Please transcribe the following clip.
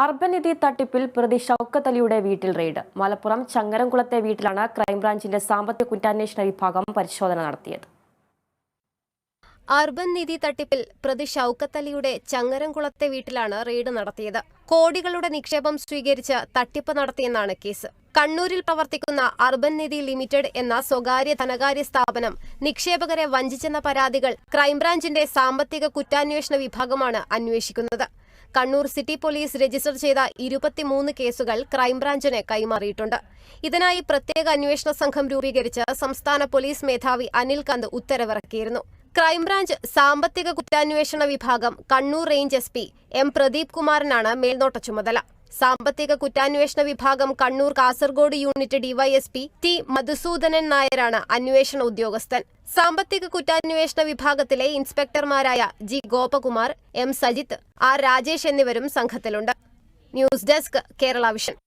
Urban നിധി തട്ടിപ്പിൽ പ്രതി ഷൗക്കത്ത് അലിയുടെ വീട്ടിൽ റെയ്ഡ്. മലപ്പുറം ചങ്ങരംകുളത്തെ വീട്ടിലാണ് ക്രൈംബ്രാഞ്ചിന്റെ സാമ്പത്തിക കുറ്റാന്വേഷണ വിഭാഗം പരിശോധന നടത്തിയത്. അർബൻ നിധി തട്ടിപ്പിൽ പ്രതി ഷൗക്കത്ത് അലിയുടെ ചങ്ങരംകുളത്തെ വീട്ടിലാണ് റെയ്ഡ് നടത്തിയത്. കോടികളുടെ നിക്ഷേപം സ്വീകരിച്ച് തട്ടിപ്പ് നടത്തിയെന്നാണ് കേസ്. കണ്ണൂരിൽ പ്രവർത്തിക്കുന്ന അർബൻ നിധി ലിമിറ്റഡ് എന്ന സ്വകാര്യ ധനകാര്യ സ്ഥാപനം നിക്ഷേപകരെ വഞ്ചിച്ചെന്ന പരാതികൾ ക്രൈംബ്രാഞ്ചിന്റെ സാമ്പത്തിക കുറ്റാന്വേഷണ വിഭാഗമാണ് അന്വേഷിക്കുന്നത്. കണ്ണൂർ സിറ്റി പോലീസ് രജിസ്റ്റർ ചെയ്ത 23 കേസുകൾ ക്രൈംബ്രാഞ്ചിന് കൈമാറിയിട്ടുണ്ട്. ഇതിനായി പ്രത്യേക അന്വേഷണ സംഘം രൂപീകരിച്ച് സംസ്ഥാന പോലീസ് മേധാവി അനിൽ കാന്ത് ഉത്തരവിറക്കിയിരുന്നു. ക്രൈംബ്രാഞ്ച് സാമ്പത്തിക കുറ്റാന്വേഷണ വിഭാഗം Kannur range SP M Pradeep കുമാറിനാണ് മേൽനോട്ട ചുമതല. സാമ്പത്തിക കുറ്റാന്വേഷണ വിഭാഗം Kannur Kasaragod unit DYSP T Madhusoodanan നായരാണ് അന്വേഷണ ഉദ്യോഗസ്ഥൻ. സാമ്പത്തിക കുറ്റാന്വേഷണ വിഭാഗത്തിലെ ഇൻസ്പെക്ടർമാരായ G Gopakumar, M Sajith, R Rajesh എന്നിവരും സംഘത്തിലുണ്ട്. News desk, Kerala vision.